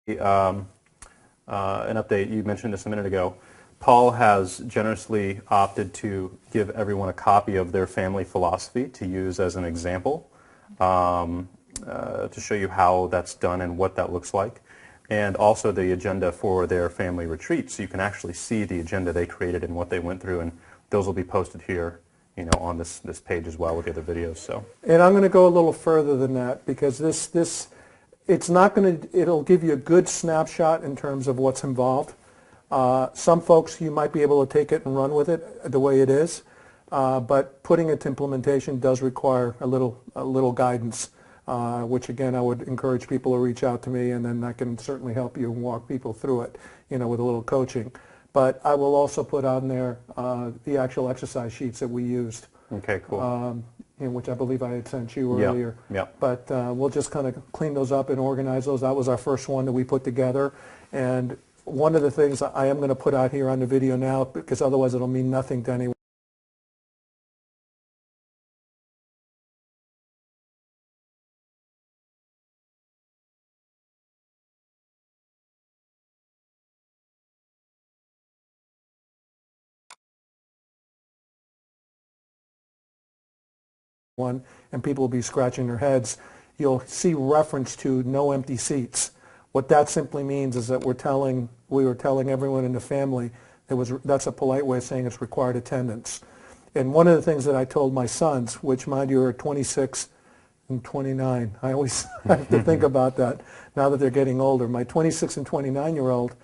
Um, an update. You mentioned this a minute ago. Paul has generously opted to give everyone a copy of their family philosophy to use as an example, to show you how that's done and what that looks like, and also the agenda for their family retreat, so you can actually see the agenda they created and what they went through, and those will be posted here, on this page as well with the other videos. So. And I'm going to go a little further than that, because it's not going to, it'll give you a good snapshot in terms of what's involved. Some folks, you might be able to take it and run with it the way it is, but putting it to implementation does require a little guidance, which again I would encourage people to reach out to me, and then I can certainly help you and walk people through it, with a little coaching. But I will also put on there the actual exercise sheets that we used. Okay, cool. Which I believe I had sent you earlier. Yep. But we'll just kind of clean those up and organize those. That was our first one that we put together. And one of the things I am going to put out here on the video now, because otherwise it'll mean nothing to anyone. And people will be scratching their heads. You'll see reference to no empty seats. What that simply means is that we were telling everyone in the family that's a polite way of saying it's required attendance. And one of the things that I told my sons, which mind you are 26 and 29, I always have to think about that now that they're getting older. My 26 and 29-year-old,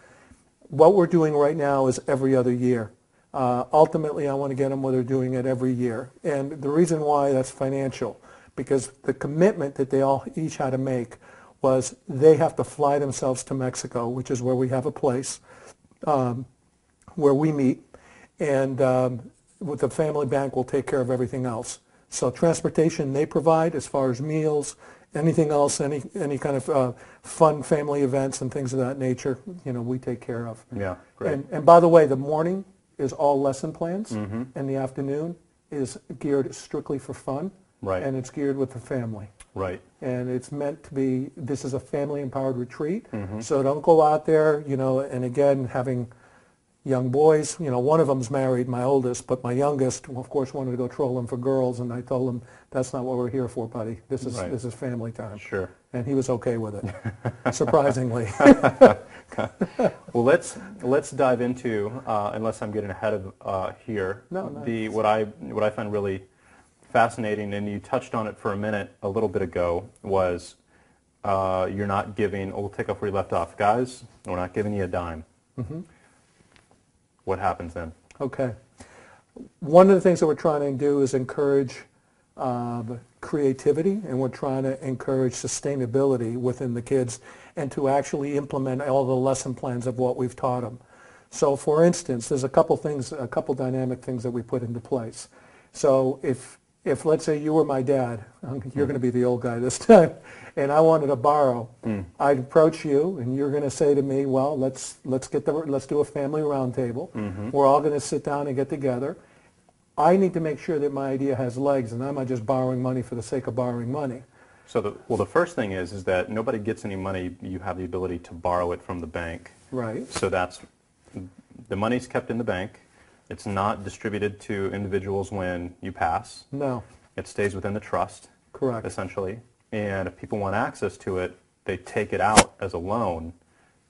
what we're doing right now is every other year. Ultimately, I want to get them where they're doing it every year. And the reason why, that's financial, because the commitment that they all each had to make was they have to fly themselves to Mexico, which is where we have a place where we meet, and with the family bank will take care of everything else. So transportation they provide as far as meals, anything else, any kind of fun family events and things of that nature, we take care of. Yeah, great. And by the way, the morning is all lesson plans, Mm-hmm. and the afternoon is geared strictly for fun, Right. and it's geared with the family. Right. And it's meant to be, this is a family-empowered retreat, Mm-hmm. so don't go out there, and again, having young boys, one of them's married, my oldest, but my youngest, of course, wanted to go trolling for girls, and I told him, that's not what we're here for, buddy. This Right. is family time. Sure. And he was okay with it, surprisingly. Well, let's dive into, unless I'm getting ahead of here, No. what I find really fascinating, and you touched on it for a minute a little bit ago, was you're not giving. We'll take off where you left off, guys. We're not giving you a dime. Mm-hmm. What happens then? Okay. One of the things that we're trying to do is encourage creativity, and we're trying to encourage sustainability within the kids, and to actually implement all the lesson plans of what we've taught them. So for instance, there's a couple dynamic things that we put into place. So if let's say you were my dad, you're going to be the old guy this time, and I wanted to borrow, I'd approach you, and you're going to say to me, well, let's do a family roundtable. Mm-hmm. We're all going to sit down and get together. I need to make sure that my idea has legs, and I'm not just borrowing money for the sake of borrowing money. So the first thing is that nobody gets any money. You have the ability to borrow it from the bank. Right. So the money's kept in the bank. It's not distributed to individuals when you pass. No. It stays within the trust. Correct. Essentially. And if people want access to it, they take it out as a loan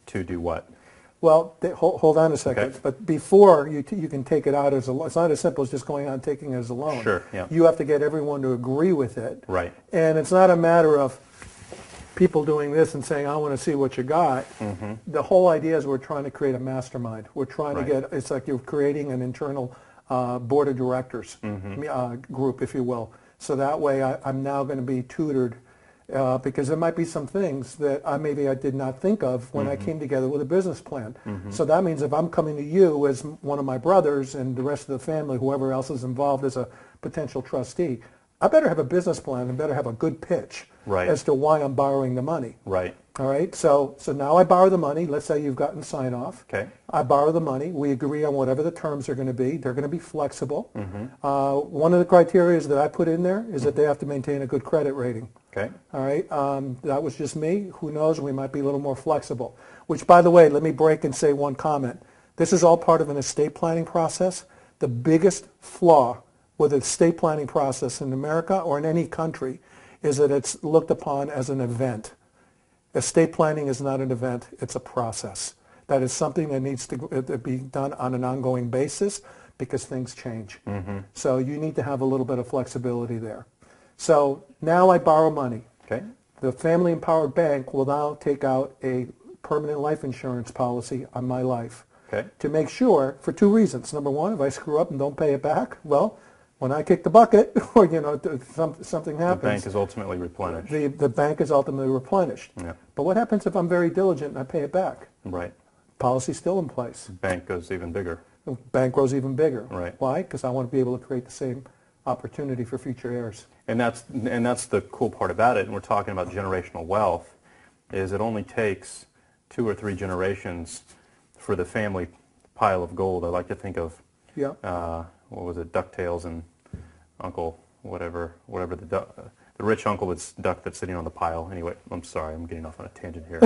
to do what? Well, hold on a second. Okay. But before you can take it out as a loan, it's not as simple as just going out and taking it as a loan. Sure, yeah. You have to get everyone to agree with it. Right. And it's not a matter of people doing this and saying, I want to see what you got. Mm-hmm. The whole idea is we're trying to create a mastermind. We're trying Right. to it's like you're creating an internal board of directors group, if you will. So that way I'm now going to be tutored because there might be some things that I did not think of when I came together with a business plan. So that means if I'm coming to you as one of my brothers and the rest of the family, whoever else is involved as a potential trustee, I better have a business plan and better have a good pitch Right. as to why I'm borrowing the money. Right. All right, so now I borrow the money. Let's say you've gotten sign off. Okay. I borrow the money. We agree on whatever the terms are going to be. They're going to be flexible. One of the criteria that I put in there is that they have to maintain a good credit rating. Okay. All right, that was just me. Who knows? We might be a little more flexible. Which, by the way, let me break and say one comment. This is all part of an estate planning process. The biggest flaw with the estate planning process in America or in any country is that it's looked upon as an event. Estate planning is not an event, it's a process. That is something that needs to be done on an ongoing basis because things change. So you need to have a little bit of flexibility there. So now I borrow money. Okay. The Family Empowered Bank will now take out a permanent life insurance policy on my life. Okay. To make sure, for two reasons. Number one, if I screw up and don't pay it back, well, when I kick the bucket or, something happens. The bank is ultimately replenished. The bank is ultimately replenished. Yeah. But what happens if I'm very diligent and I pay it back? Right. Policy's still in place. The bank goes even bigger. The bank grows even bigger. Right. Why? Because I want to be able to create the same opportunity for future heirs. And that's the cool part about it, and we're talking about generational wealth, is it only takes 2 or 3 generations for the family pile of gold. I like to think of, Yeah. what was it, DuckTales and Uncle, whatever the rich uncle that's duck that's sitting on the pile. Anyway, I'm sorry, I'm getting off on a tangent here.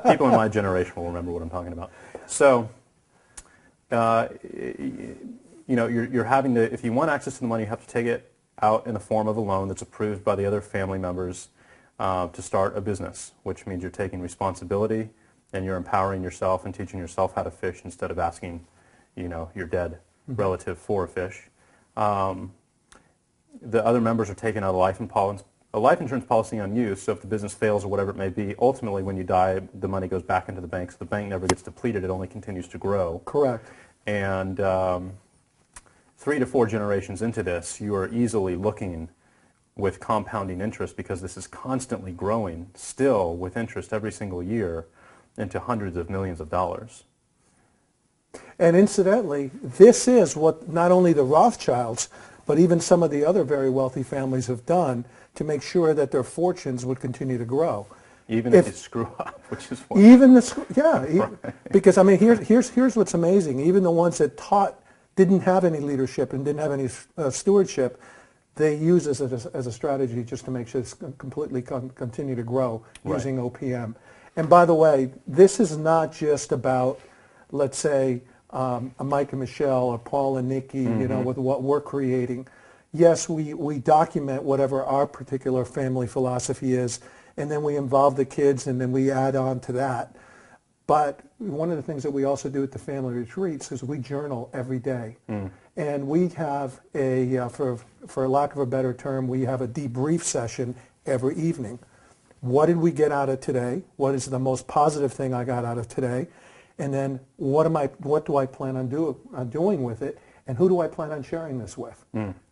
People in my generation will remember what I'm talking about. So, you're having to, if you want access to the money, you have to take it out in the form of a loan that's approved by the other family members to start a business, which means you're taking responsibility and you're empowering yourself and teaching yourself how to fish instead of asking, your dead relative for a fish. The other members are taking out a life insurance policy on you, so if the business fails or whatever it may be, ultimately when you die, the money goes back into the bank, so the bank never gets depleted, it only continues to grow. Correct. And 3 to 4 generations into this, you are easily looking with compounding interest, because this is constantly growing, still with interest every single year, into hundreds of millions of dollars. And incidentally, this is what not only the Rothschilds, but even some of the other very wealthy families have done to make sure that their fortunes would continue to grow. Even if you screw up, which is what... Because I mean, here's what's amazing. Even the ones that didn't have any leadership and didn't have any stewardship, they use this as a strategy just to make sure it's completely continue to grow using OPM. And by the way, this is not just about, let's say, a Mike and Michelle or Paul and Nikki, with what we're creating. Yes, we document whatever our particular family philosophy is, and then we involve the kids, and then we add on to that. But one of the things that we also do at the family retreats is we journal every day. And we have for lack of a better term, we have a debrief session every evening. What did we get out of today? What is the most positive thing I got out of today? And then what do I plan on doing with it? And who do I plan on sharing this with?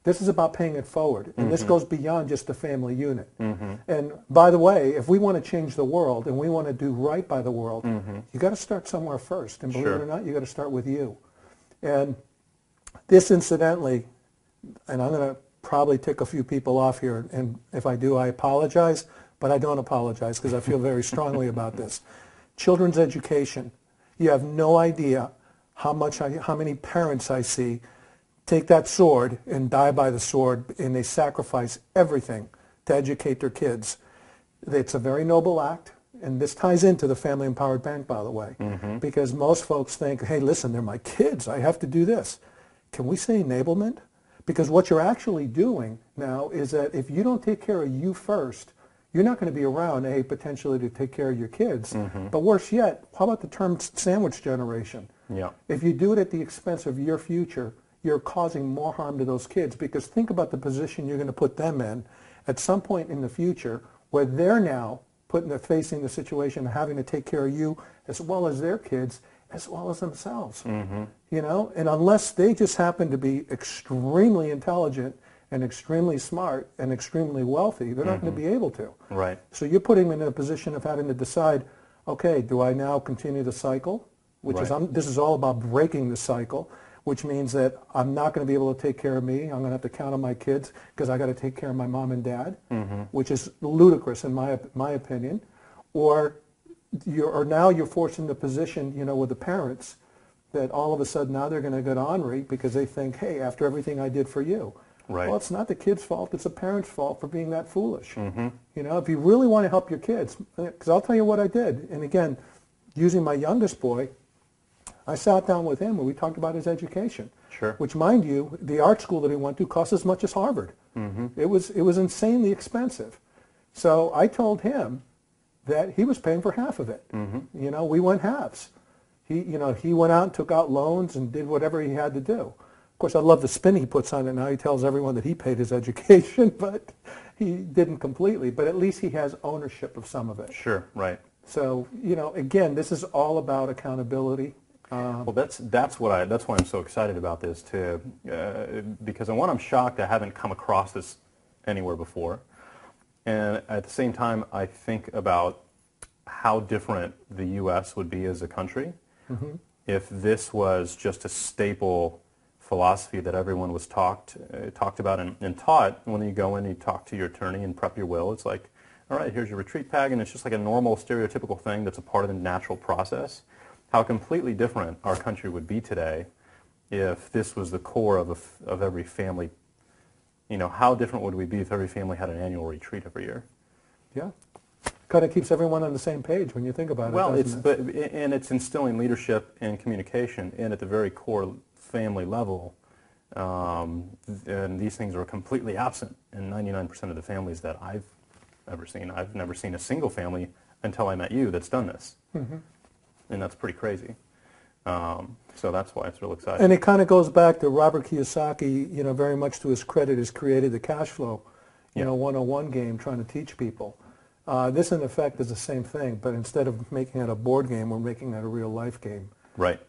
This is about paying it forward. And this goes beyond just the family unit. And by the way, if we want to change the world and we want to do right by the world, you got to start somewhere first. And believe it or not, you got to start with you. And this, incidentally, and I'm going to probably tick a few people off here, and if I do, I apologize, but I don't apologize because I feel very strongly about this. Children's education. You have no idea how many parents I see take that sword and die by the sword, and they sacrifice everything to educate their kids. It's a very noble act, and this ties into the Family Empowered Bank, by the way, because most folks think, hey, listen, they're my kids. I have to do this. Can we say enablement? Because what you're actually doing now is that if you don't take care of you first, you're not going to be around, potentially to take care of your kids. But worse yet, how about the term sandwich generation? Yeah. If you do it at the expense of your future, you're causing more harm to those kids, because think about the position you're going to put them in at some point in the future where they're now facing the situation of having to take care of you as well as their kids, as well as themselves. And unless they just happen to be extremely intelligent and extremely smart and extremely wealthy, they're not going to be able to. Right. So you're putting them in a position of having to decide, okay, do I now continue the cycle? This is all about breaking the cycle, which means that I'm not going to be able to take care of me. I'm going to have to count on my kids because I got to take care of my mom and dad, which is ludicrous in my opinion. Or now you're forced in the position, with the parents, that all of a sudden now they're going to get ornery because they think, hey, after everything I did for you. Right. Well, it's not the kid's fault. It's the parent's fault for being that foolish. If you really want to help your kids, because I'll tell you what I did. And again, using my youngest boy, I sat down with him and we talked about his education. Sure. Which, mind you, the art school that he went to cost as much as Harvard. It was insanely expensive. So I told him that he was paying for half of it. We went halves. He went out and took out loans and did whatever he had to do. Of course, I love the spin he puts on it now. He tells everyone that he paid his education, but he didn't completely. But at least he has ownership of some of it. Sure, right. So, again, this is all about accountability. Well, that's why I'm so excited about this too, because on one, I'm shocked I haven't come across this anywhere before, and at the same time, I think about how different the U.S. would be as a country if this was just a staple philosophy that everyone was talked about and taught. When you go in, you talk to your attorney and prep your will. It's like, all right, here's your retreat pack, and it's just like a normal, stereotypical thing that's a part of the natural process. How completely different our country would be today if this was the core of every family. How different would we be if every family had an annual retreat every year? Yeah. Kind of keeps everyone on the same page when you think about it. Well, it's instilling leadership and communication, and at the very core family level, and these things are completely absent in 99% of the families that I've ever seen. I've never seen a single family until I met you that's done this. And that's pretty crazy. So that's why it's real exciting. And it kind of goes back to Robert Kiyosaki, very much to his credit, has created the cash flow, 101 game trying to teach people. This, in effect, is the same thing, but instead of making it a board game, we're making it a real life game. Right.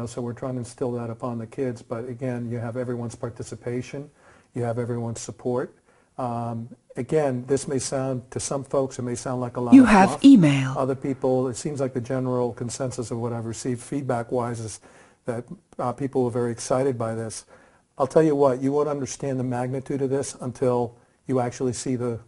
So we're trying to instill that upon the kids. But again, you have everyone's participation. You have everyone's support. Again, this may sound, to some folks, it may sound like a lot You of have fluff. email. Other people, it seems like the general consensus of what I've received feedback-wise is that people were very excited by this. I'll tell you what, you won't understand the magnitude of this until you actually see the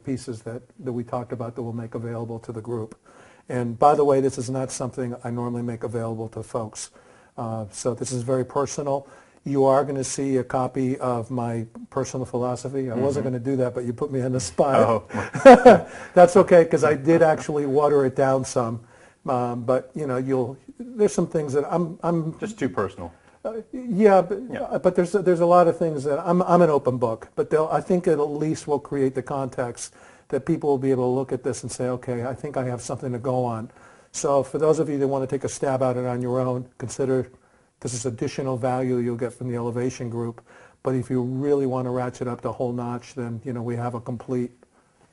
pieces that we talked about that we'll make available to the group. And by the way, this is not something I normally make available to folks. So this is very personal. You are going to see a copy of my personal philosophy. I wasn't going to do that, but you put me on the spot. Oh. That's okay, because I did actually water it down some. But there's some things that I'm Just too personal. But there's a lot of things that I'm an open book. But I think it at least will create the context that people will be able to look at this and say, okay, I think I have something to go on. So for those of you that want to take a stab at it on your own, consider this is additional value you'll get from the Elevation Group. But if you really want to ratchet up the whole notch, then we have a complete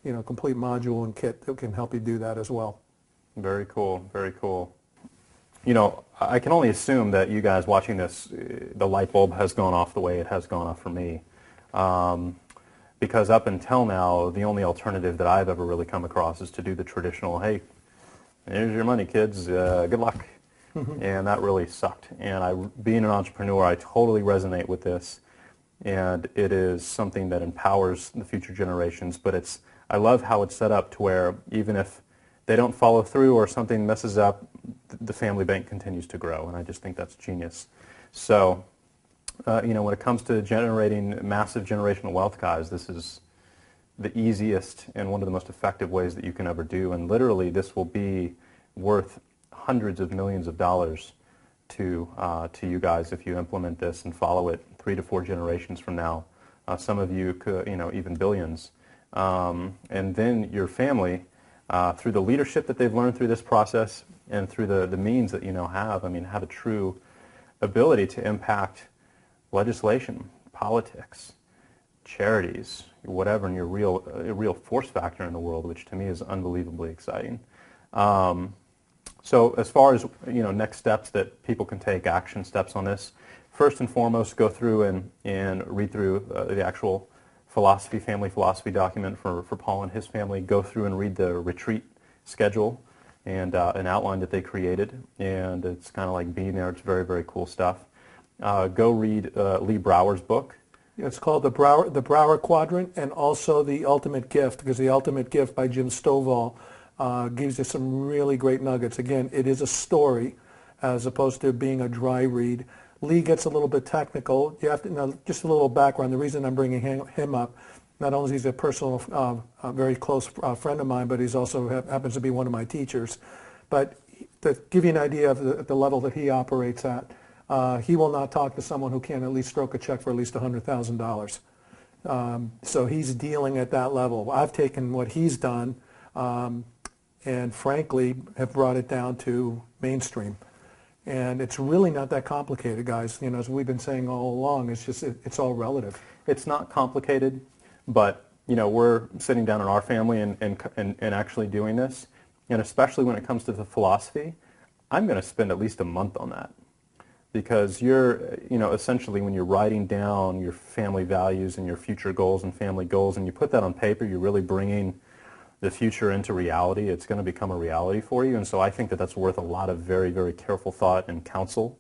module and kit that can help you do that as well. Very cool. Very cool. I can only assume that you guys watching this, the light bulb has gone off the way it has gone off for me. Because up until now, the only alternative that I've ever really come across is to do the traditional, hey, here's your money, kids, good luck. And that really sucked. And being an entrepreneur, I totally resonate with this. And it is something that empowers the future generations. But I love how it's set up to where even if they don't follow through or something messes up, the family bank continues to grow. And I just think that's genius. So, when it comes to generating massive generational wealth, guys, this is the easiest and one of the most effective ways that you can ever do. And literally, this will be worth hundreds of millions of dollars to you guys if you implement this and follow it 3 to 4 generations from now. Some of you could, even billions. And then your family, through the leadership that they've learned through this process and through the means that have a true ability to impact legislation, politics, charities, whatever, and you're a real force factor in the world, which to me is unbelievably exciting. So as far as next steps that people can take, action steps on this, first and foremost, go through and read through the actual family philosophy document for Paul and his family. Go through and read the retreat schedule and an outline that they created, and it's kind of like being there. It's very, very cool stuff. Go read Lee Brower's book. It's called the Brower Quadrant, and also The Ultimate Gift, because The Ultimate Gift by Jim Stovall gives you some really great nuggets. Again, it is a story as opposed to being a dry read. Lee gets a little bit technical. You have to know just a little background. The reason I'm bringing him up, not only is he a personal, very close friend of mine, but he's also happens to be one of my teachers. But to give you an idea of the level that he operates at, he will not talk to someone who can't at least stroke a check for at least $100,000. So he's dealing at that level. I've taken what he's done and frankly have brought it down to mainstream. And it's really not that complicated, guys. You know, as we've been saying all along, it's just it's all relative. It's not complicated, but you know, we're sitting down in our family and actually doing this, and especially when it comes to the philosophy, I'm going to spend at least a month on that, because you're, you know, essentially when you're writing down your family values and your future goals and family goals, and you put that on paper, you're really bringing the future into reality. It's going to become a reality for you, and so I think that that's worth a lot of very, very careful thought and counsel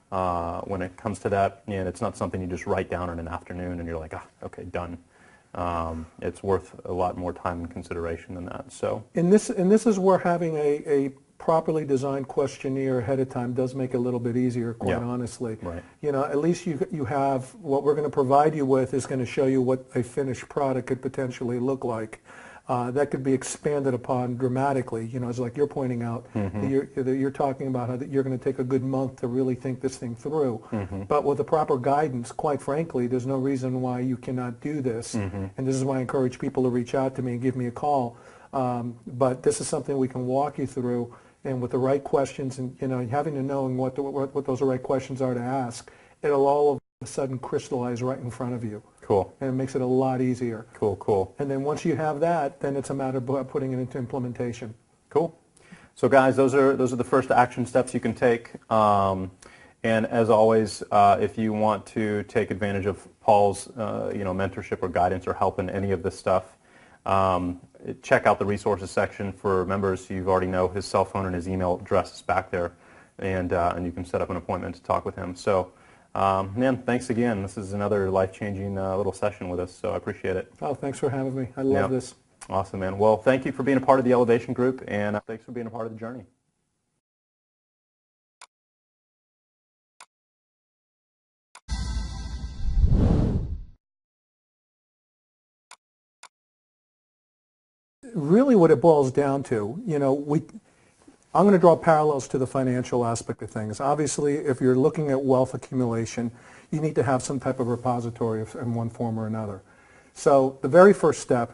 when it comes to that. And it's not something you just write down in an afternoon and you're like, ah, okay, done. It's worth a lot more time and consideration than that. So, and this is where having a properly designed questionnaire ahead of time does make it a little bit easier, quite honestly. Right. You know, at least you have what we're going to provide you with is going to show you what a finished product could potentially look like. That could be expanded upon dramatically. You know, as like you're pointing out, that you're talking about how that you're going to take a good month to really think this thing through. But with the proper guidance, quite frankly, there's no reason why you cannot do this. And this is why I encourage people to reach out to me and give me a call. But this is something we can walk you through, and with the right questions, and you know, having to know what those right questions are to ask, it'll all of a sudden crystallize right in front of you. cool. And it makes it a lot easier. Cool. And then once you have that, then it's a matter of putting it into implementation. Cool. So guys, those are the first action steps you can take. And as always, if you want to take advantage of Paul's mentorship or guidance or help in any of this stuff, check out the resources section for members. You already know his cell phone and his email address is back there, and you can set up an appointment to talk with him. So, man, thanks again. This is another life-changing little session with us, so I appreciate it. Oh, thanks for having me. I love this. Awesome, man. Well, thank you for being a part of the Elevation Group, and thanks for being a part of the journey. Really what it boils down to, I'm going to draw parallels to the financial aspect of things. Obviously, if you're looking at wealth accumulation, you need to have some type of repository in one form or another. So the very first step,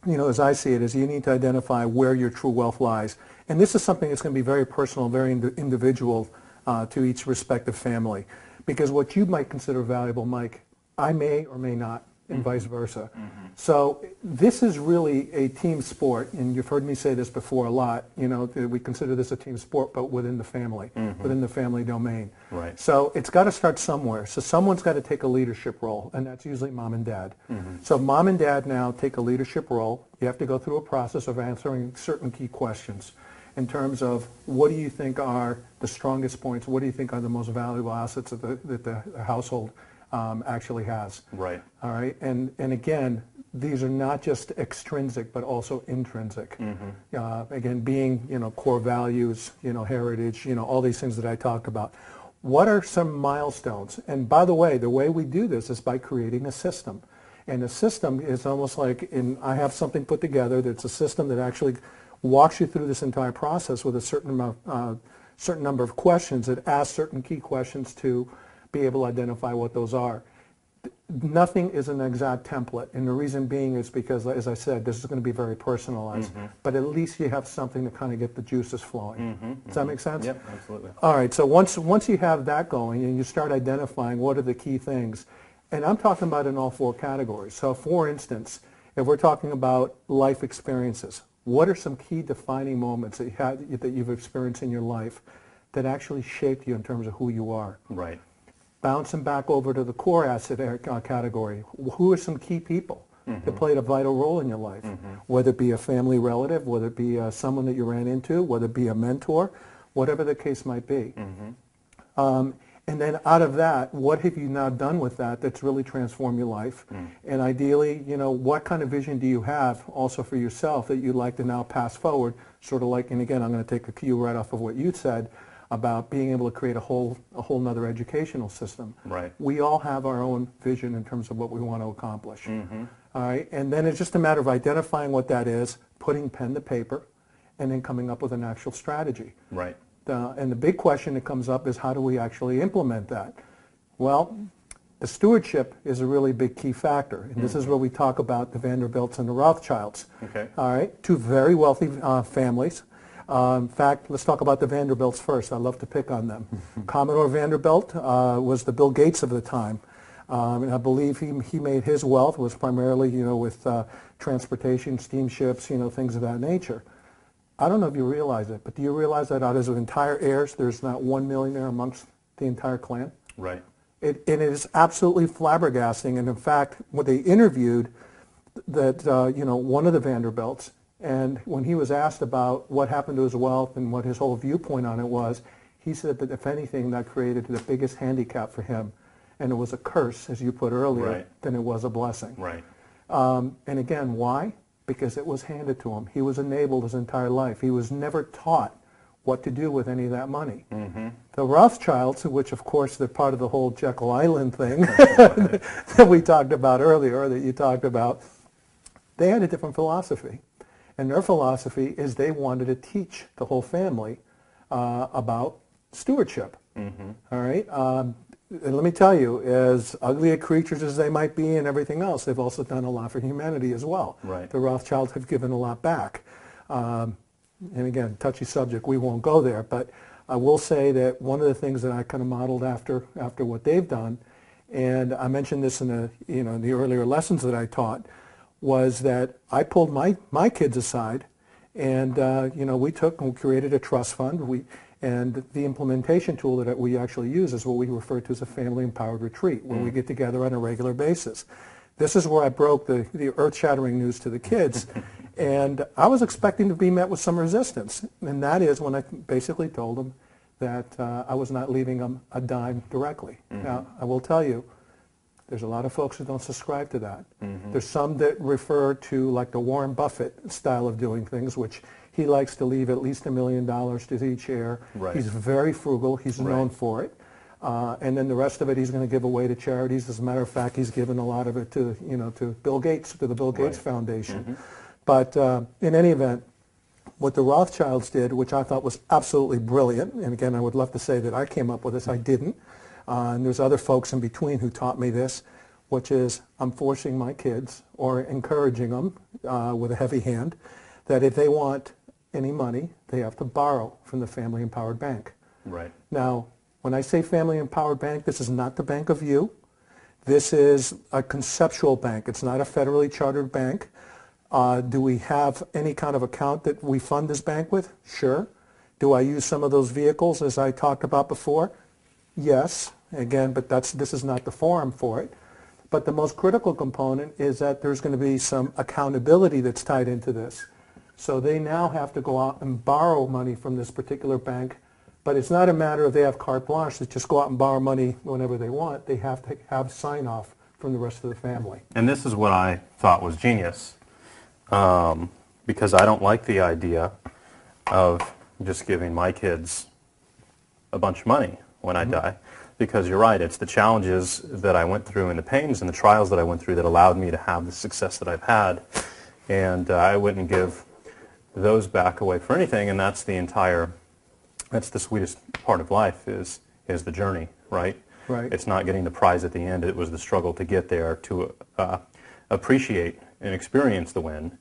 as I see it, is you need to identify where your true wealth lies. And this is something that's going to be very personal, very individual to each respective family. Because what you might consider valuable, Mike, I may or may not, and vice versa. So this is really a team sport, and you've heard me say this before a lot. We consider this a team sport, but within the family, within the family domain. Right. So it's got to start somewhere. So someone's got to take a leadership role, and that's usually mom and dad. So mom and dad now take a leadership role. You have to go through a process of answering certain key questions in terms of what do you think are the strongest points, what do you think are the most valuable assets that the household actually has. Right. All right. And again, these are not just extrinsic, but also intrinsic. Again, being, core values, heritage, all these things that I talked about. What are some milestones? And by the way we do this is by creating a system. And a system is almost like I have something put together that's a system that actually walks you through this entire process with a certain number of questions that ask certain key questions to be able to identify what those are. Nothing is an exact template, and the reason being is because, as I said, this is going to be very personalized, but at least you have something to kind of get the juices flowing. Does that make sense? Yep, absolutely. All right, so once you have that going and you start identifying what are the key things, and I'm talking about in all four categories. So for instance, if we're talking about life experiences, what are some key defining moments that you've experienced in your life that actually shaped you in terms of who you are? Right. Bouncing back over to the core asset category, who are some key people that played a vital role in your life? Whether it be a family relative, whether it be someone that you ran into, whether it be a mentor, whatever the case might be. And And then out of that, what have you now done with that that's really transformed your life? And ideally, what kind of vision do you have also for yourself that you'd like to now pass forward? Sort of like, and again, I'm going to take a cue right off of what you said about being able to create a whole nother educational system. Right. We all have our own vision in terms of what we want to accomplish. All right, and then it's just a matter of identifying what that is, putting pen to paper, and then coming up with an actual strategy. Right. And the big question that comes up is how do we actually implement that? Well, the stewardship is a really big key factor. And this is where we talk about the Vanderbilts and the Rothschilds. Okay. All right, two very wealthy families. In fact, let's talk about the Vanderbilts first. I love to pick on them. Commodore Vanderbilt was the Bill Gates of the time. And I believe he made his wealth was primarily, with transportation, steamships, things of that nature. I don't know if you realize it, but do you realize that out of his entire heirs, there's not one millionaire amongst the entire clan? Right. And it is absolutely flabbergasting. And in fact, when they interviewed that, one of the Vanderbilts, and when he was asked about what happened to his wealth and what his whole viewpoint on it was, he said that if anything, that created the biggest handicap for him. And it was a curse, as you put earlier, Right. than it was a blessing. Right. And again, why? Because it was handed to him. He was enabled his entire life. He was never taught what to do with any of that money. The Rothschilds, which of course they're part of the whole Jekyll Island thing that we talked about earlier, or that you talked about, they had a different philosophy. And their philosophy is they wanted to teach the whole family about stewardship. All right? And let me tell you, as ugly a creatures as they might be and everything else, they've also done a lot for humanity as well. Right. The Rothschilds have given a lot back. And again, touchy subject, we won't go there, but I will say that one of the things that I kind of modeled after what they've done, and I mentioned this in the earlier lessons that I taught, was that I pulled my kids aside, and we created a trust fund. And the implementation tool that we actually use is what we refer to as a family-empowered retreat, where we get together on a regular basis. This is where I broke the earth-shattering news to the kids. And I was expecting to be met with some resistance. And that is when I basically told them that I was not leaving them a dime directly. Now, I will tell you, there's a lot of folks who don't subscribe to that. There's some that refer to like the Warren Buffett style of doing things, which he likes to leave at least $1 million to each heir. Right. He's very frugal. He's known for it. And then the rest of it he's going to give away to charities. As a matter of fact, he's given a lot of it to Bill Gates, to the Bill Gates Foundation. But in any event, what the Rothschilds did, which I thought was absolutely brilliant, and again, I would love to say that I came up with this, I didn't. And there's other folks in between who taught me this, which is I'm forcing my kids or encouraging them with a heavy hand that if they want any money, they have to borrow from the Family Empowered Bank. Right. Now, when I say Family Empowered Bank, this is not the Bank of You. This is a conceptual bank. It's not a federally chartered bank. Do we have any kind of account that we fund this bank with? Sure. Do I use some of those vehicles as I talked about before? Yes. Again, but this is not the forum for it. But the most critical component is that there's going to be some accountability that's tied into this. So they now have to go out and borrow money from this particular bank. But it's not a matter of they have carte blanche to just go out and borrow money whenever they want. They have to have sign-off from the rest of the family. And this is what I thought was genius, because I don't like the idea of just giving my kids a bunch of money when I die. Because you're right, it's the challenges that I went through and the pains and the trials that I went through that allowed me to have the success that I've had. And I wouldn't give those back away for anything, and that's the sweetest part of life is the journey, right? Right. It's not getting the prize at the end. It was the struggle to get there, to appreciate and experience the win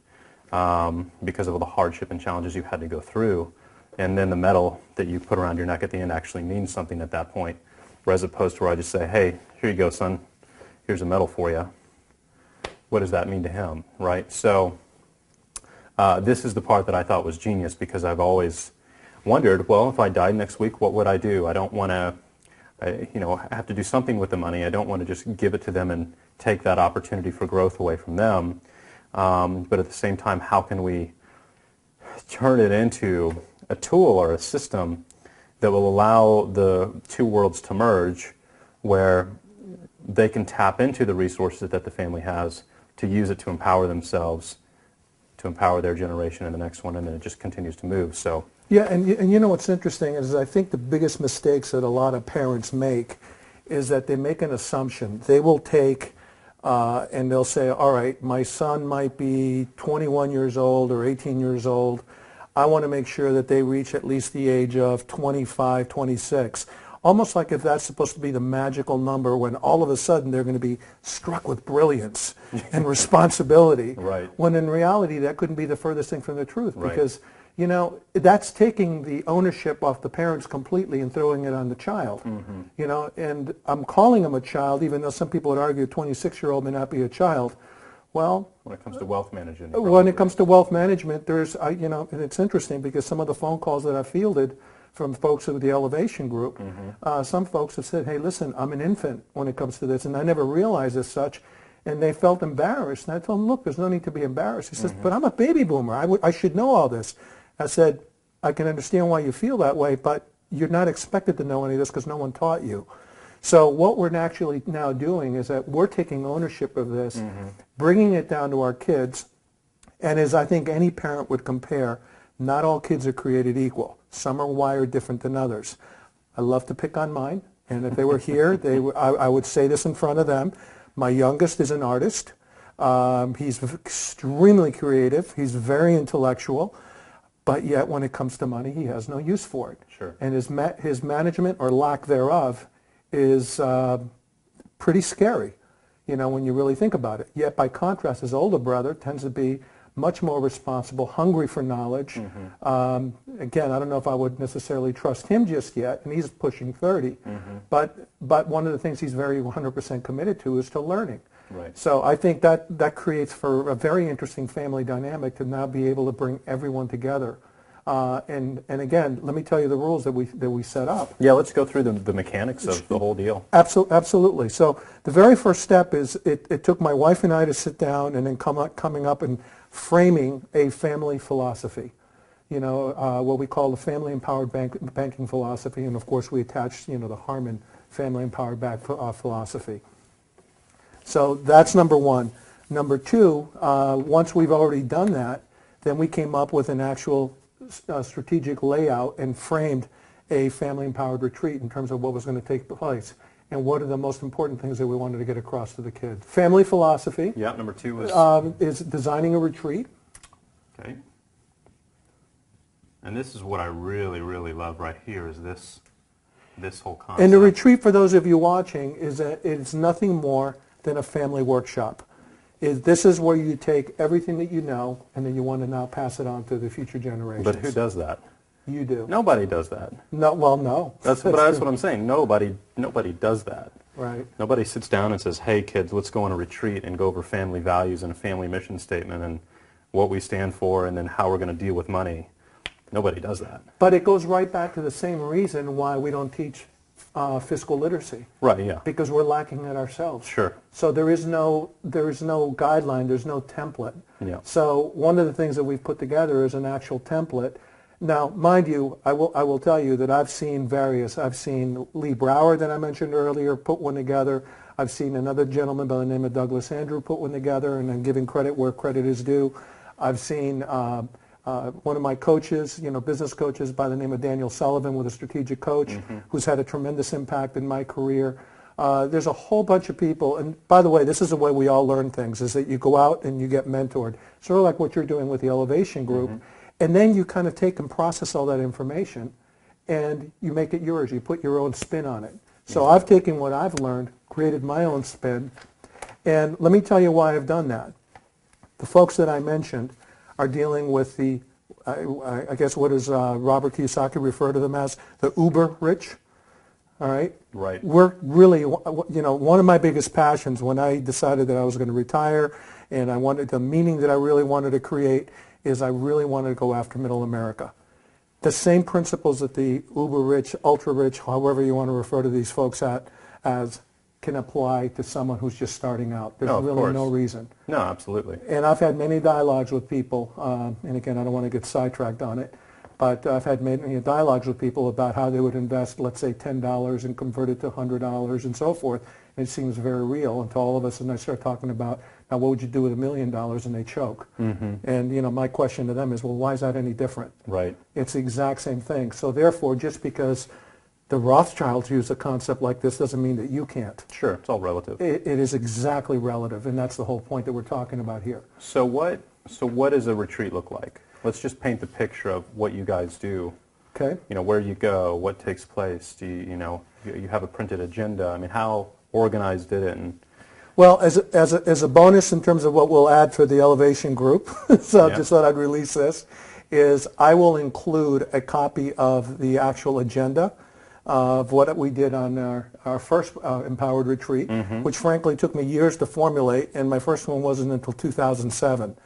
because of all the hardship and challenges you had to go through. And then the medal that you put around your neck at the end actually means something at that point, as opposed to where I just say, hey, here you go, son. Here's a medal for you. What does that mean to him, right? So this is the part that I thought was genius, because I've always wondered, well, if I died next week, what would I do? I don't want to, have to do something with the money. I don't want to just give it to them and take that opportunity for growth away from them. But at the same time, how can we turn it into a tool or a system that will allow the two worlds to merge, where they can tap into the resources that the family has to use it to empower themselves, to empower their generation and the next one, and then it just continues to move. So Yeah, and you know what's interesting is I think the biggest mistakes that a lot of parents make is that they make an assumption. They will take and they'll say, all right, my son might be 21 years old or 18 years old. I want to make sure that they reach at least the age of 25, 26. Almost like if that's supposed to be the magical number when all of a sudden they're going to be struck with brilliance and responsibility. Right. When in reality that couldn't be the furthest thing from the truth. Right. Because, you know, that's taking the ownership off the parents completely and throwing it on the child. Mm-hmm. You know, and I'm calling him a child, even though some people would argue a 26-year-old may not be a child. Well, when it comes to wealth management, when it comes to wealth management, there's, you know, and it's interesting because some of the phone calls that I fielded from folks with the Elevation Group, some folks have said, hey, listen, I'm an infant when it comes to this, and I never realized as such, and they felt embarrassed. And I told them, look, there's no need to be embarrassed. He says, but I'm a baby boomer. I should know all this. I said, I can understand why you feel that way, but you're not expected to know any of this because no one taught you. So what we're actually now doing is that we're taking ownership of this, bringing it down to our kids, and as I think any parent would compare, not all kids are created equal. Some are wired different than others. I love to pick on mine, and if they were here, I would say this in front of them. My youngest is an artist. He's extremely creative. He's very intellectual. But yet when it comes to money, he has no use for it. Sure. And his management or lack thereof is pretty scary, you know, when you really think about it. Yet by contrast, his older brother tends to be much more responsible, hungry for knowledge. Again, I don't know if I would necessarily trust him just yet, and he's pushing 30. But one of the things he's very 100% committed to is to learning. Right. So I think that creates for a very interesting family dynamic to now be able to bring everyone together. And again, let me tell you the rules that we set up. Yeah, let's go through the mechanics of the whole deal. Absolutely. So the very first step is it took my wife and I to sit down and then coming up and framing a family philosophy. You know, what we call the family empowered banking philosophy, and of course we attached, you know, the Harmon family empowered bank philosophy. So that's number one. Number two, once we've already done that, then we came up with an actual strategic layout and framed a family empowered retreat in terms of what was going to take place and what are the most important things that we wanted to get across to the kids. Family philosophy. Yeah, number two was is designing a retreat. Okay. And this is what I really, really love right here is this whole concept. And the retreat, for those of you watching, it's nothing more than a family workshop. This is where you take everything that you know and then you want to now pass it on to the future generations. But who does that? You do. Nobody does that. No, well, no. That's what I'm saying. Nobody does that. Right. Nobody sits down and says, hey kids, let's go on a retreat and go over family values and a family mission statement and what we stand for and then how we're going to deal with money. Nobody does that. But it goes right back to the same reason why we don't teach fiscal literacy. Right, yeah. Because we're lacking it ourselves. Sure. So there is no guideline, there's no template. Yeah. So one of the things that we've put together is an actual template. Now, mind you, I will tell you that I've seen various. I've seen Lee Brower that I mentioned earlier put one together. I've seen another gentleman by the name of Douglas Andrew put one together, and I'm giving credit where credit is due. I've seen one of my coaches, you know, business coaches by the name of Daniel Sullivan with a strategic coach who's had a tremendous impact in my career. There's a whole bunch of people, and by the way, this is the way we all learn things, is that you go out and you get mentored, sort of like what you're doing with the Elevation Group, and then you kind of take and process all that information, and you make it yours. You put your own spin on it. So I've taken what I've learned, created my own spin, and let me tell you why I've done that. The folks that I mentioned are dealing with the, I guess what does Robert Kiyosaki refer to them as, the uber rich. All right? Right. We're really, you know, one of my biggest passions when I decided that I was going to retire and I wanted the meaning that I really wanted to create is I really wanted to go after middle America. The same principles that the uber rich, ultra rich, however you want to refer to these folks as can apply to someone who's just starting out. There's really no reason. No, absolutely. And I've had many dialogues with people, and again, I don't want to get sidetracked on it, But I've had many dialogues with people about how they would invest, let's say, $10 and convert it to $100 and so forth. And it seems very real. And to all of us, and I start talking about, now what would you do with $1 million? And they choke. And, my question to them is, well, why is that any different? Right. It's the exact same thing. So therefore, just because the Rothschilds use a concept like this doesn't mean that you can't. Sure, it's all relative. It is exactly relative, and that's the whole point that we're talking about here. So what does a retreat look like? Let's just paint the picture of what you guys do. Okay. Where you go, what takes place. Do you have a printed agenda? I mean, how organized is it? And Well, as a bonus in terms of what we'll add for the Elevation group, so I just thought I'd release this, is I will include a copy of the actual agenda of what we did on our first Empowered Retreat, which frankly took me years to formulate, and my first one wasn't until 2007.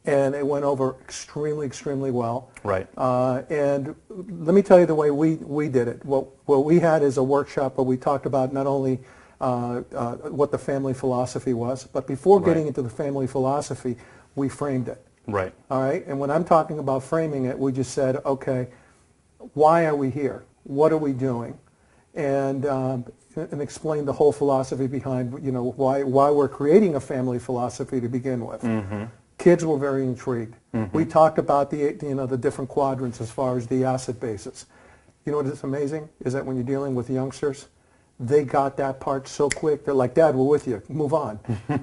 And it went over extremely, extremely well. Right. And let me tell you the way we did it. What we had is a workshop where we talked about not only what the family philosophy was, but before getting into the family philosophy, we framed it. Right. All right. And when I'm talking about framing it, we just said, okay, why are we here? What are we doing? And explain the whole philosophy behind, why we're creating a family philosophy to begin with. Kids were very intrigued. We talked about the different quadrants as far as the asset basis. You know what is amazing is that when you're dealing with youngsters, they got that part so quick. They're like, Dad, we're with you. Move on.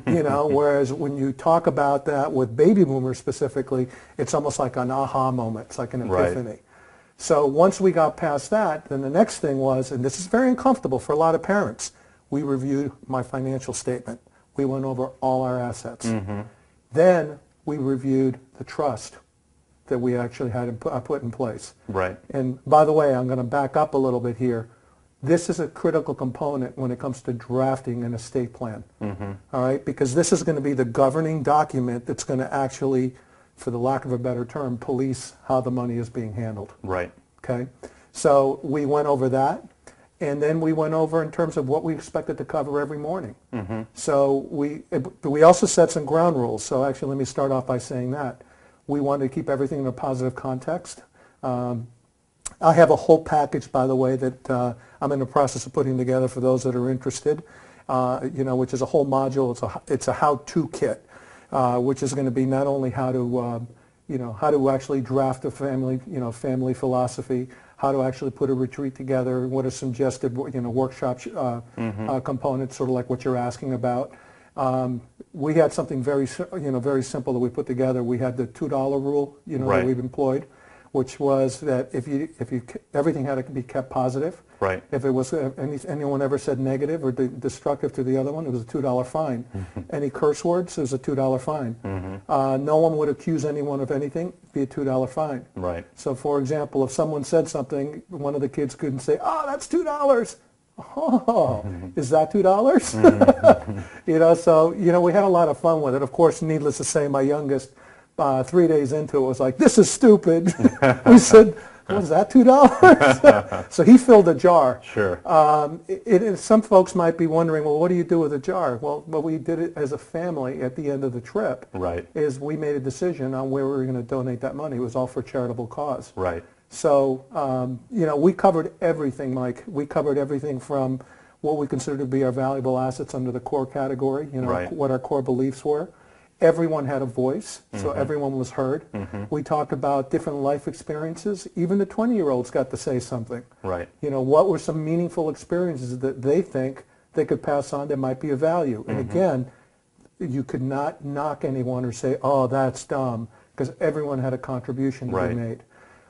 Whereas when you talk about that with baby boomers specifically, it's almost like an aha moment. It's like an epiphany. Right. So once we got past that, then the next thing was, and this is very uncomfortable for a lot of parents, we reviewed my financial statement. We went over all our assets. Then we reviewed the trust that we actually had put in place. Right. And by the way, I'm going to back up a little bit here. This is a critical component when it comes to drafting an estate plan. All right, because this is going to be the governing document that's going to actually, for the lack of a better term, police how the money is being handled. Right. Okay, so we went over that, and then we went over in terms of what we expected to cover every morning. So we also set some ground rules. So actually, let me start off by saying that we wanted to keep everything in a positive context. I have a whole package, by the way, that I'm in the process of putting together for those that are interested. Which is a whole module. It's a how-to kit, which is going to be not only how to actually draft a family philosophy, how to actually put a retreat together, what are suggested, workshop components, sort of like what you're asking about. We had something very simple that we put together. We had the $2 rule, that we've employed, which was that if everything had to be kept positive. Right. If it was anyone ever said negative or destructive to the other one, it was a $2 fine. Any curse words, it was a $2 fine. No one would accuse anyone of anything, it'd be a $2 fine. Right. So, for example, if someone said something, one of the kids couldn't say, "Oh, that's $2." Oh, is that $2? So we had a lot of fun with it. Of course, needless to say, my youngest, 3 days into it, was like, "This is stupid." We said, "Was that $2?" So he filled a jar. Sure. Some folks might be wondering, well, what do you do with a jar? Well, we did it as a family at the end of the trip. Right. Is we made a decision on where we were going to donate that money. It was all for a charitable cause. Right. So, we covered everything, Mike. We covered everything from what we consider to be our valuable assets under the core category, what our core beliefs were. Everyone had a voice, so everyone was heard. We talked about different life experiences. Even the 20-year-olds got to say something. Right. What were some meaningful experiences that they think they could pass on that might be of value? And again, you could not knock anyone or say, "Oh, that's dumb," because everyone had a contribution to be made.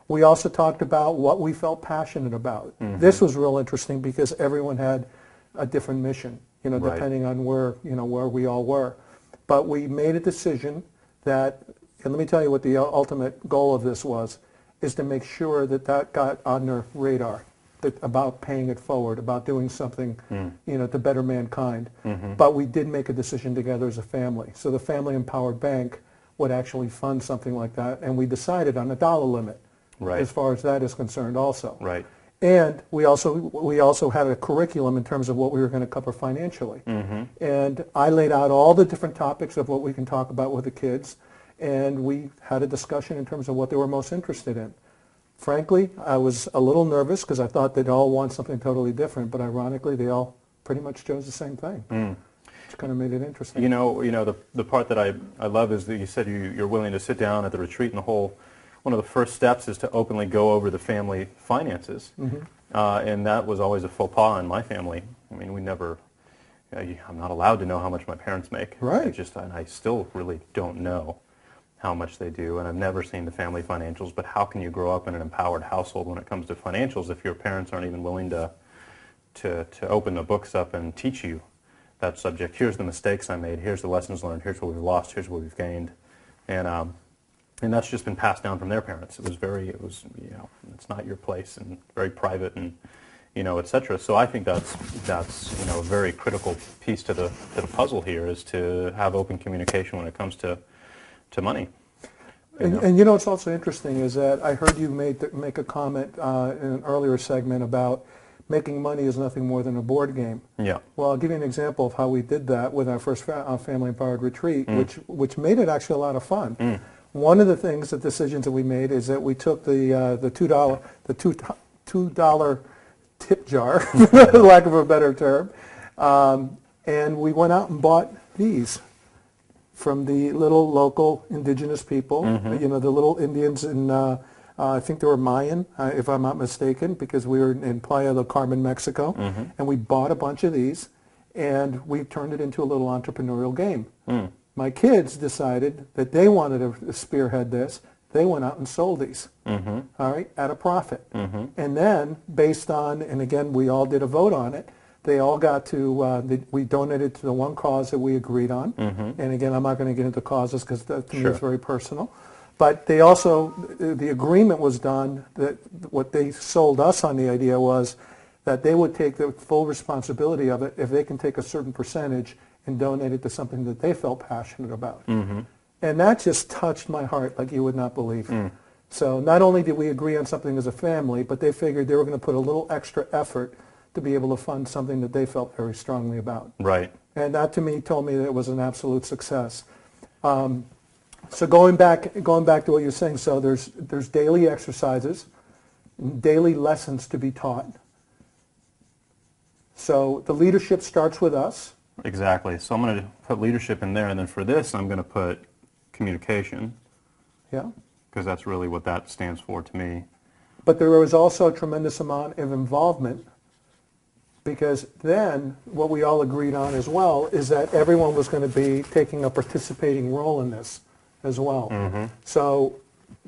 We also talked about what we felt passionate about. This was real interesting because everyone had a different mission, depending on where we all were. But we made a decision that, and let me tell you what the ultimate goal of this was, is to make sure that got on their radar, about paying it forward, about doing something, to better mankind. But we did make a decision together as a family. So the Family Empowered Bank would actually fund something like that, and we decided on a dollar limit. Right. As far as that is concerned also. Right. And we also had a curriculum in terms of what we were going to cover financially. And I laid out all the different topics of what we can talk about with the kids, and we had a discussion in terms of what they were most interested in. Frankly, I was a little nervous because I thought they'd all want something totally different, but ironically, they all pretty much chose the same thing, which kind of made it interesting. The part that I love is that you said you're willing to sit down at the retreat, and one of the first steps is to openly go over the family finances. And that was always a faux pas in my family. I mean, we never, I'm not allowed to know how much my parents make. Right. And I still really don't know how much they do, and I've never seen the family financials, but how can you grow up in an empowered household when it comes to financials if your parents aren't even willing to open the books up and teach you that subject? Here's the mistakes I made, here's the lessons learned, here's what we've lost, here's what we've gained. And that's just been passed down from their parents. It's not your place, and very private, and et cetera. So I think that's a very critical piece to the puzzle here, is to have open communication when it comes to money. And what's also interesting is that I heard you make a comment in an earlier segment about making money is nothing more than a board game. Yeah. Well, I'll give you an example of how we did that with our first Family Empowered Retreat, which made it actually a lot of fun. One of the decisions that we made is that we took the $2 tip jar, for lack of a better term, and we went out and bought these from the little local indigenous people, the little Indians in, I think they were Mayan, if I'm not mistaken, because we were in Playa del Carmen, Mexico, and we bought a bunch of these, and we turned it into a little entrepreneurial game. My kids decided that they wanted to spearhead this. They went out and sold these, all right, at a profit. And then, based on, and again, we all did a vote on it, they all got to, we donated to the one cause that we agreed on. And again, I'm not going to get into causes because to me it's very personal. But they also, the agreement was done that what they sold us on the idea was that they would take the full responsibility of it if they can take a certain percentage and donate it to something that they felt passionate about. And that just touched my heart like you would not believe. So not only did we agree on something as a family, but they figured they were going to put a little extra effort to be able to fund something that they felt very strongly about. Right. And that to me told me that it was an absolute success. So going back to what you're saying, so there's daily exercises, daily lessons to be taught. So the leadership starts with us. Exactly. So I'm going to put leadership in there, and then for this I'm going to put communication. Yeah. Because that's really what that stands for to me. But there was also a tremendous amount of involvement, because then what we all agreed on as well is that everyone was going to be taking a participating role in this as well. So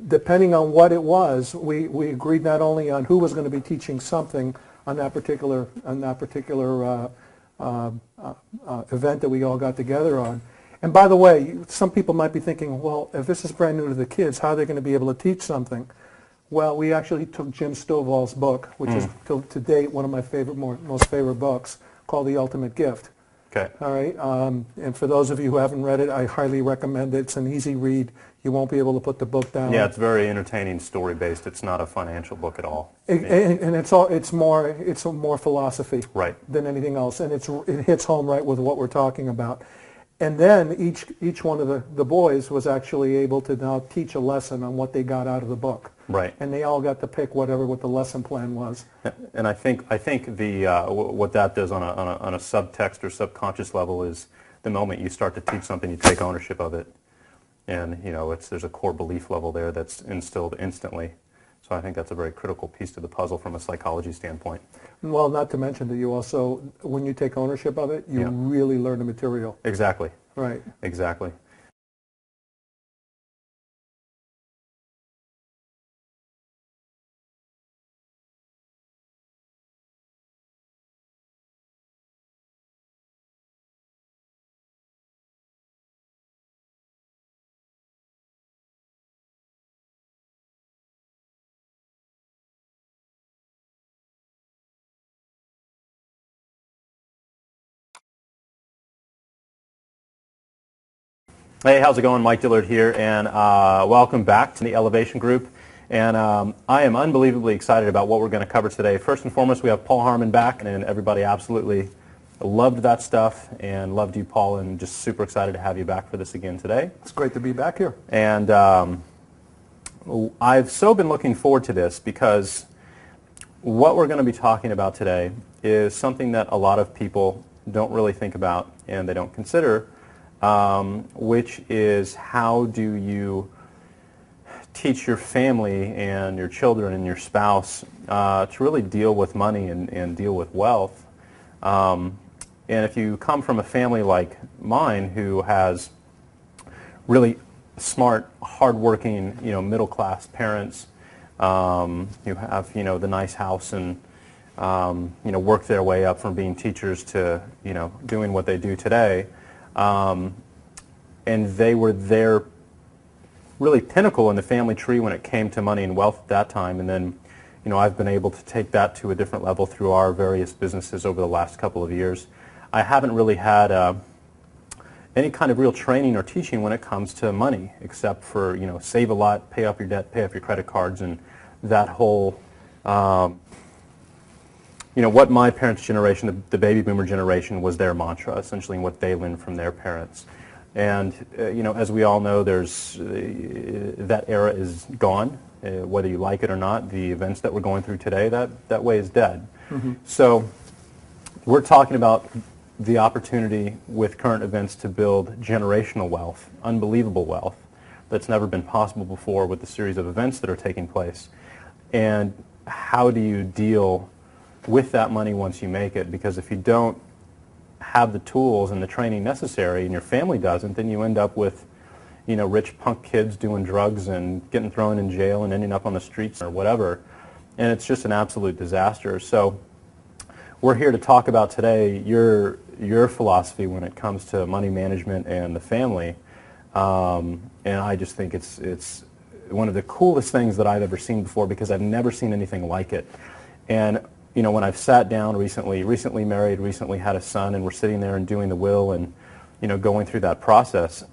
depending on what it was, we agreed not only on who was going to be teaching something on that particular event that we all got together on. And by the way, some people might be thinking, well, if this is brand new to the kids, how are they going to be able to teach something? Well, we actually took Jim Stovall's book, which is to date one of my most favorite books, called The Ultimate Gift. Okay. All right. And for those of you who haven't read it, I highly recommend it. It's an easy read. You won't be able to put the book down. Yeah, it's very entertaining, story-based. It's not a financial book at all. And it's more philosophy than anything else, and it hits home right with what we're talking about. And then each one of the boys was actually able to now teach a lesson on what they got out of the book. Right. And they all got to pick what the lesson plan was. And I think the what that does on a subtext or subconscious level is the moment you start to teach something, you take ownership of it, and there's a core belief level there that's instilled instantly. So I think that's a very critical piece to the puzzle from a psychology standpoint. Well, not to mention that you also, when you take ownership of it, you really learn the material. Exactly. Right. Exactly. Hey, how's it going? Mike Dillard here, and welcome back to the Elevation Group. And I am unbelievably excited about what we're going to cover today. First and foremost, we have Paul Harmon back, and everybody absolutely loved that stuff and loved you, Paul, and just super excited to have you back for this again today. It's great to be back here. And I've so been looking forward to this because what we're going to be talking about today is something that a lot of people don't really think about and they don't consider, which is how do you teach your family and your children and your spouse to really deal with money and deal with wealth. And if you come from a family like mine who has really smart, hardworking, middle-class parents who have, the nice house and, work their way up from being teachers to, doing what they do today, and they were their really pinnacle in the family tree when it came to money and wealth at that time. And then, I've been able to take that to a different level through our various businesses over the last couple of years. I haven't really had any kind of real training or teaching when it comes to money, except for, save a lot, pay off your debt, pay off your credit cards, and that whole, what my parents' generation, the baby boomer generation, was their mantra, essentially, and what they learned from their parents. And, as we all know, that era is gone, whether you like it or not. The events that we're going through today, that way is dead. Mm-hmm. So we're talking about the opportunity with current events to build generational wealth, unbelievable wealth that's never been possible before with the series of events that are taking place. And how do you deal with that money once you make it? Because if you don't have the tools and the training necessary and your family doesn't, then you end up with, rich punk kids doing drugs and getting thrown in jail and ending up on the streets or whatever. And it's just an absolute disaster. So we're here to talk about today your philosophy when it comes to money management and the family, and I just think it's one of the coolest things that I've ever seen before because I've never seen anything like it. And when I've sat down recently married, recently had a son, and we're sitting there and doing the will and going through that process,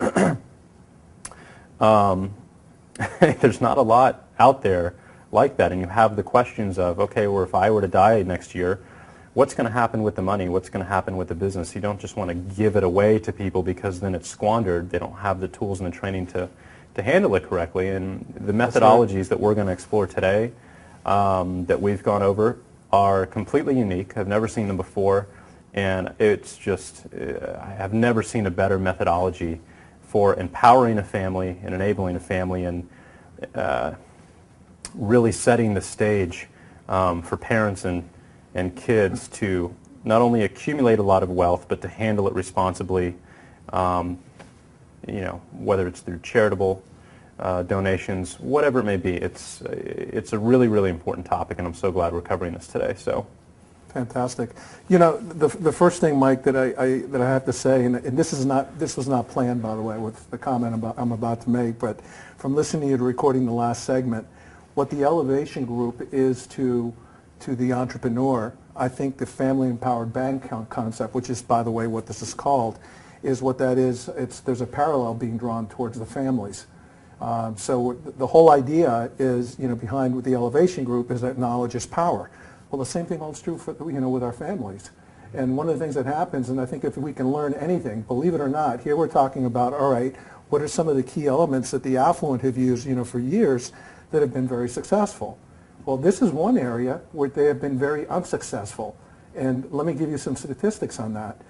there's not a lot out there like that, and you have the questions of, okay, well, if I were to die next year, what's going to happen with the money? What's going to happen with the business? You don't just want to give it away to people because then it's squandered. They don't have the tools and the training to handle it correctly. And the methodologies that we're going to explore today, that we've gone over, are completely unique. I've never seen them before. And it's just, I have never seen a better methodology for empowering a family and enabling a family and really setting the stage for parents and kids to not only accumulate a lot of wealth, but to handle it responsibly, whether it's through charitable donations, whatever it may be. It's a really, really important topic, and I'm so glad we're covering this today. So, fantastic. The first thing, Mike, that I have to say, and this was not planned, by the way, with the comment I'm about to make, but from listening to you to recording the last segment, what the Elevation Group is to the entrepreneur, I think the family empowered bank concept, which is, by the way, what this is called, is what that is. There's a parallel being drawn towards the families. So the whole idea is, behind the Elevation Group is that knowledge is power. Well, the same thing holds true for, with our families. And one of the things that happens, and I think if we can learn anything, believe it or not, here we're talking about, all right, what are some of the key elements that the affluent have used, for years that have been very successful? Well, this is one area where they have been very unsuccessful. And let me give you some statistics on that.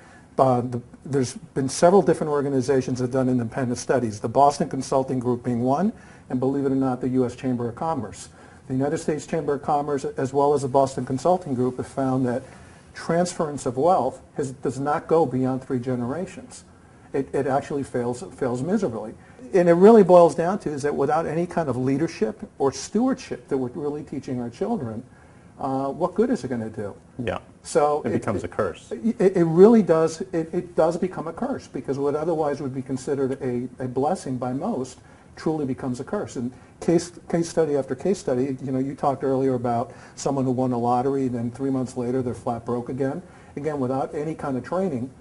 There's been several different organizations that have done independent studies, the Boston Consulting Group being one, and believe it or not, the U.S. Chamber of Commerce. The United States Chamber of Commerce, as well as the Boston Consulting Group, have found that transference of wealth does not go beyond 3 generations. It actually fails miserably. And it really boils down to is that without any kind of leadership or stewardship that we're really teaching our children, what good is it going to do? Yeah. So it becomes a curse. It really does. It does become a curse because what otherwise would be considered a blessing by most truly becomes a curse. And case study after case study, you talked earlier about someone who won a lottery, and then 3 months later they're flat broke again. Again, without any kind of training,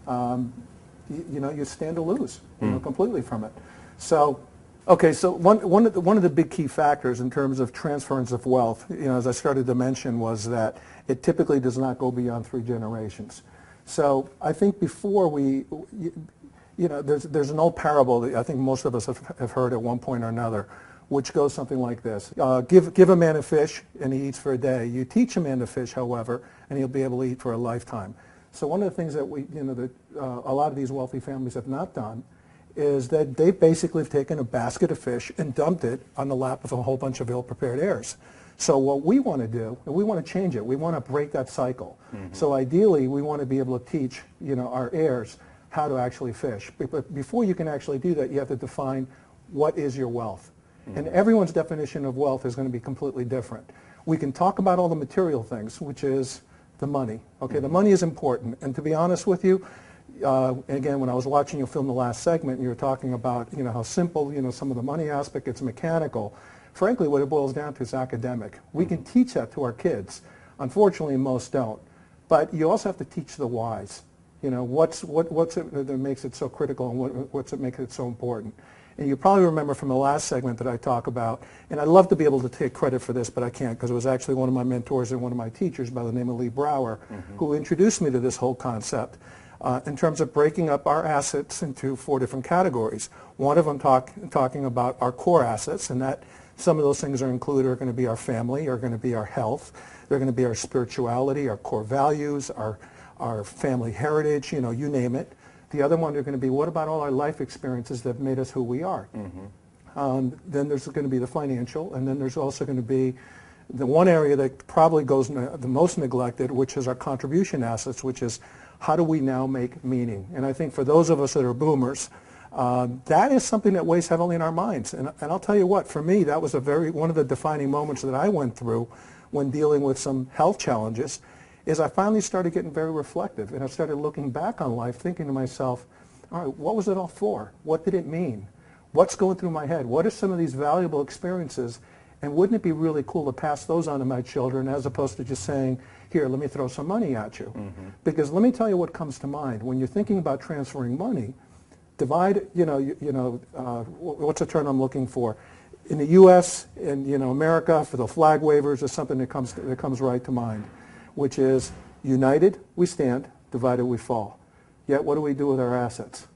you stand to lose completely from it. So, okay, so one of the big key factors in terms of transference of wealth, as I started to mention, was that it typically does not go beyond 3 generations. So I think before there's an old parable that I think most of us have heard at one point or another, which goes something like this. Give a man a fish and he eats for a day. You teach a man to fish, however, and he'll be able to eat for a lifetime. So one of the things that a lot of these wealthy families have not done is that they basically have taken a basket of fish and dumped it on the lap of a whole bunch of ill-prepared heirs. So what we want to do, and we want to change it. We want to break that cycle. So ideally, we want to be able to teach, our heirs how to actually fish. But before you can actually do that, you have to define what is your wealth. And everyone's definition of wealth is going to be completely different. We can talk about all the material things, which is the money. Okay, the money is important. And to be honest with you, again, when I was watching you film the last segment, you were talking about, how simple, some of the money aspect, it's mechanical. Frankly, what it boils down to is academic. We can teach that to our kids. Unfortunately, most don't. But you also have to teach the whys. What's it that makes it so critical, and what's it makes it so important? And you probably remember from the last segment that I talk about, and I'd love to be able to take credit for this, but I can't, because it was actually one of my mentors and one of my teachers by the name of Lee Brower who introduced me to this whole concept in terms of breaking up our assets into 4 different categories. One of them talking about our core assets, and that some of those things are going to be our family, are going to be our health, they're going to be our spirituality, our core values, our family heritage, you name it. The other one are going to be, what about all our life experiences that have made us who we are? Then there's going to be the financial, and then there's also going to be the one area that probably goes the most neglected, which is our contribution assets, which is how do we now make meaning? And I think for those of us that are boomers, that is something that weighs heavily in our minds. And I'll tell you what, for me, that was one of the defining moments that I went through when dealing with some health challenges, is I finally started getting very reflective, and I started looking back on life, thinking to myself, all right, what was it all for? What did it mean? What's going through my head? What are some of these valuable experiences? And wouldn't it be really cool to pass those on to my children, as opposed to just saying, here, let me throw some money at you? Because let me tell you what comes to mind. When you're thinking about transferring money, divide, what's the term I'm looking for? In the U.S. and, America, for the flag wavers, is something that comes right to mind, which is united we stand, divided we fall. Yet what do we do with our assets?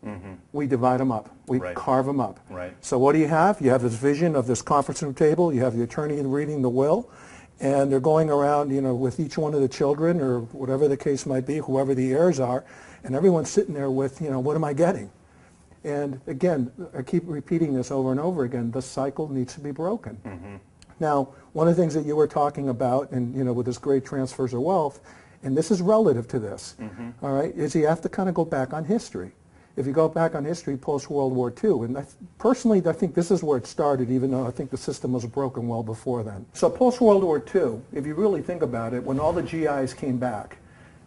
We divide them up. We carve them up. So what do you have? You have this vision of this conference room table. You have the attorney reading the will, and they're going around, with each one of the children, or whatever the case might be, whoever the heirs are, and everyone's sitting there with, what am I getting? And again, I keep repeating this over and over again, the cycle needs to be broken. Now, one of the things that you were talking about, and with this great transfers of wealth, and this is relative to this, all right, is you have to kind of go back on history. If you go back on history post-World War II, and personally, I think this is where it started, even though I think the system was broken well before then. So post-World War II, if you really think about it, when all the GIs came back,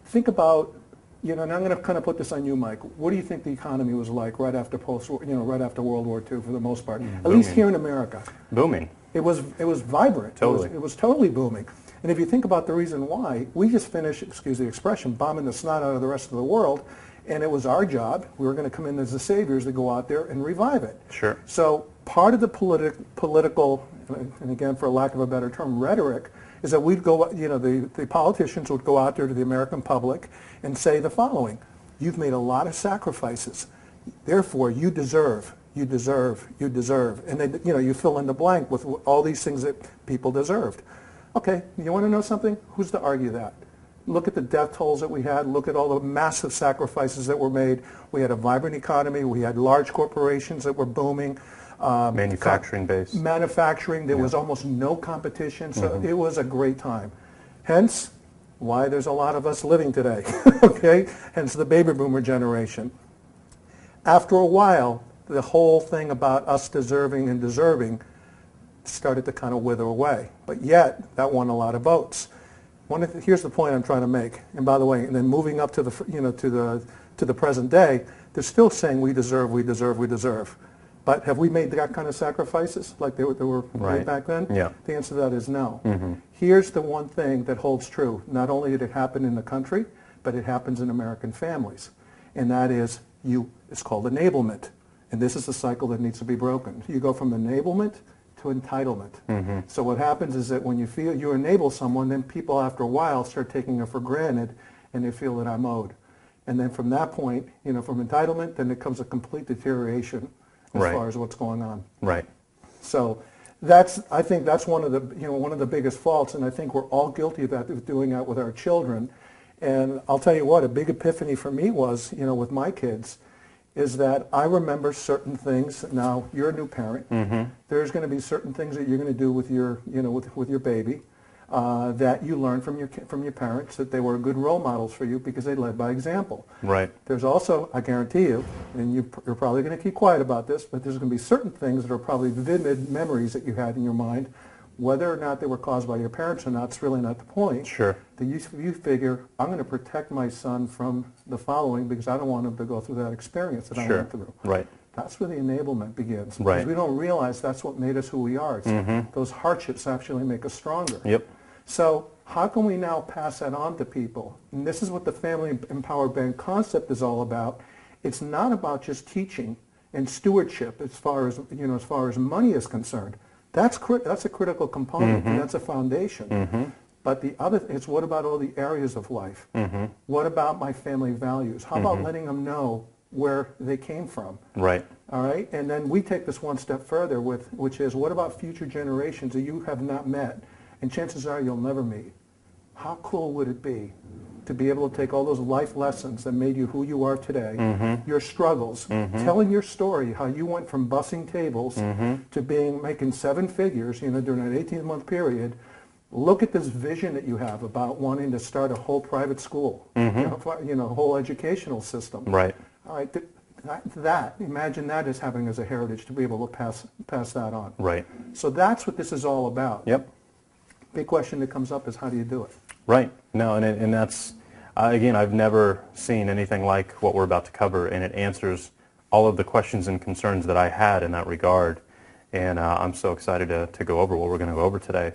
think about, and I'm going to kind of put this on you, Mike. What do you think the economy was like right after right after World War II, for the most part, at least here in America? Booming. It was vibrant. Totally. It was totally booming. And if you think about the reason why, we just finished, excuse the expression, bombing the snot out of the rest of the world, and it was our job, we were going to come in as the saviors to go out there and revive it. Sure. So part of the political, and again, for lack of a better term, rhetoric, is that we'd go, the politicians would go out there to the American public and say the following: you've made a lot of sacrifices, therefore you deserve, you deserve, you deserve. And then, you fill in the blank with all these things that people deserved. Okay, you want to know something? Who's to argue that? Look at the death tolls that we had. Look at all the massive sacrifices that were made. We had a vibrant economy. We had large corporations that were booming. Manufacturing base. Manufacturing. There was almost no competition. So it was a great time. Hence, why there's a lot of us living today. Okay? Hence the baby boomer generation. After a while, the whole thing about us deserving and deserving started to kind of wither away. But yet, that won a lot of votes. Here's the point I'm trying to make. And by the way, and then moving up to the to the present day, they're still saying we deserve, we deserve, we deserve. But have we made that kind of sacrifices like they were made back then? Yeah. The answer to that is no. Here's the one thing that holds true. Not only did it happen in the country, but it happens in American families. And that is, it's called enablement. And this is the cycle that needs to be broken. You go from enablement to entitlement. So what happens is that when you feel you enable someone, then people after a while start taking it for granted, and they feel that I'm owed. And then from that point, from entitlement, then it comes a complete deterioration as far as what's going on. Right. So I think that's one of the, one of the biggest faults, and I think we're all guilty of that, of doing that with our children. And I'll tell you what, a big epiphany for me was, with my kids, is that I remember certain things. Now, you're a new parent. There's going to be certain things that you're going to do with your, with your baby that you learn from your parents, that they were good role models for you because they led by example. Right. There's also, I guarantee you, and you're probably going to keep quiet about this, but there's going to be certain things that are probably vivid memories that you had in your mind. Whether or not they were caused by your parents or not, it's really not the point. Sure. That you figure, I'm going to protect my son from the following because I don't want him to go through that experience that I went through. Right. That's where the enablement begins. Right. Because we don't realize that's what made us who we are. Those hardships actually make us stronger. Yep. So how can we now pass that on to people? And this is what the Family Empowered Band concept is all about. It's not about just teaching and stewardship as far as, as far as money is concerned. That's a critical component, and that's a foundation. But the other is, what about all the areas of life? What about my family values? How about letting them know where they came from? Right. All right? And then we take this one step further, which is, what about future generations that you have not met, and chances are you'll never meet? How cool would it be to be able to take all those life lessons that made you who you are today, your struggles, telling your story, how you went from bussing tables to making 7 figures, during an 18-month period. Look at this vision that you have about wanting to start a whole private school, a whole educational system. Right. All right. Imagine that as having as a heritage to be able to pass that on. Right. So that's what this is all about. Yep. Big question that comes up is, how do you do it? Right. No, and that's, again, I've never seen anything like what we're about to cover, and it answers all of the questions and concerns that I had in that regard. And I'm so excited to go over what we're going to go over today.